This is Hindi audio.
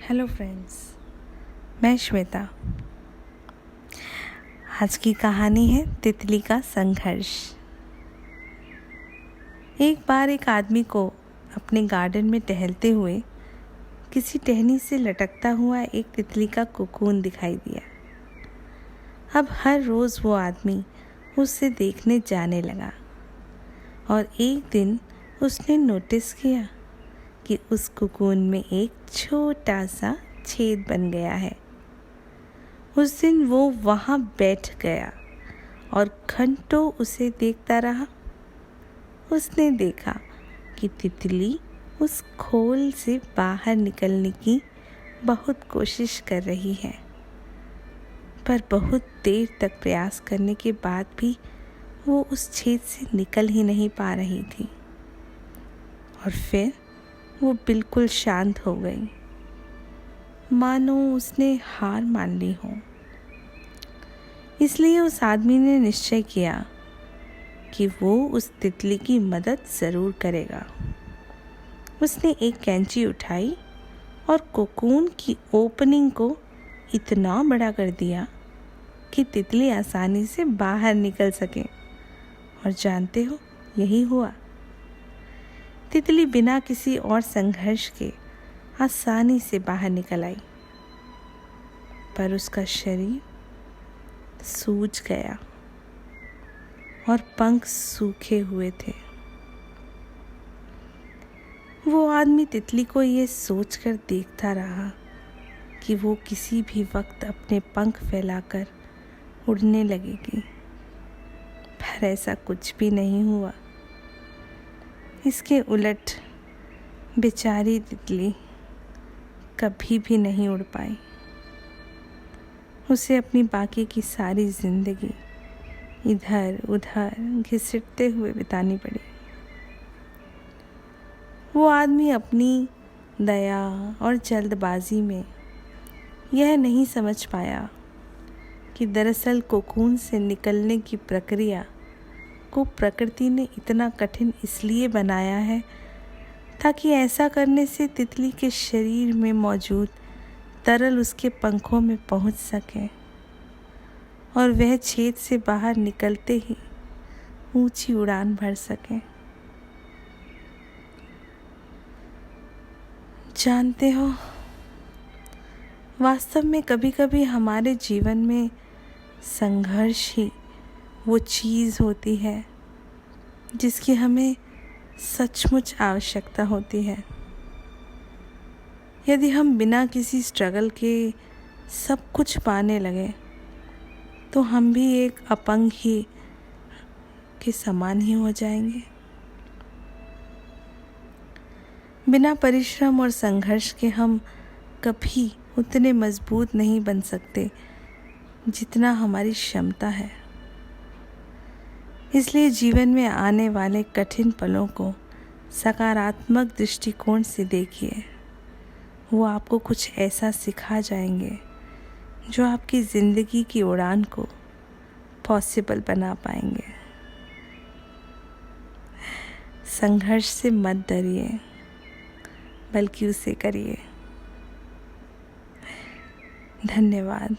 हेलो फ्रेंड्स, मैं श्वेता। आज की कहानी है तितली का संघर्ष। एक बार एक आदमी को अपने गार्डन में टहलते हुए किसी टहनी से लटकता हुआ एक तितली का कोकून दिखाई दिया। अब हर रोज़ वो आदमी उसे देखने जाने लगा और एक दिन उसने नोटिस किया कि उस कोकून में एक छोटा सा छेद बन गया है। उस दिन वो वहाँ बैठ गया और घंटों उसे देखता रहा। उसने देखा कि तितली उस खोल से बाहर निकलने की बहुत कोशिश कर रही है, पर बहुत देर तक प्रयास करने के बाद भी वो उस छेद से निकल ही नहीं पा रही थी। और फिर वो बिल्कुल शांत हो गई, मानो उसने हार मान ली हो। इसलिए उस आदमी ने निश्चय किया कि वो उस तितली की मदद ज़रूर करेगा। उसने एक कैंची उठाई और कोकून की ओपनिंग को इतना बड़ा कर दिया कि तितली आसानी से बाहर निकल सके। और जानते हो, यही हुआ। तितली बिना किसी और संघर्ष के आसानी से बाहर निकल आई, पर उसका शरीर सूज गया और पंख सूखे हुए थे। वो आदमी तितली को ये सोचकर देखता रहा कि वो किसी भी वक्त अपने पंख फैलाकर उड़ने लगेगी, पर ऐसा कुछ भी नहीं हुआ। इसके उलट बेचारी तितली कभी भी नहीं उड़ पाई। उसे अपनी बाकी की सारी जिंदगी इधर उधर घिसटते हुए बितानी पड़ी। वो आदमी अपनी दया और जल्दबाजी में यह नहीं समझ पाया कि दरअसल कोकून से निकलने की प्रक्रिया को प्रकृति ने इतना कठिन इसलिए बनाया है ताकि ऐसा करने से तितली के शरीर में मौजूद तरल उसके पंखों में पहुंच सके और वह छेद से बाहर निकलते ही ऊंची उड़ान भर सके। जानते हो, वास्तव में कभी कभी हमारे जीवन में संघर्ष ही वो चीज़ होती है जिसकी हमें सचमुच आवश्यकता होती है। यदि हम बिना किसी स्ट्रगल के सब कुछ पाने लगे तो हम भी एक अपंग ही के समान ही हो जाएंगे। बिना परिश्रम और संघर्ष के हम कभी उतने मजबूत नहीं बन सकते जितना हमारी क्षमता है। इसलिए जीवन में आने वाले कठिन पलों को सकारात्मक दृष्टिकोण से देखिए। वो आपको कुछ ऐसा सिखा जाएंगे जो आपकी ज़िंदगी की उड़ान को पॉसिबल बना पाएंगे। संघर्ष से मत डरिए, बल्कि उसे करिए। धन्यवाद।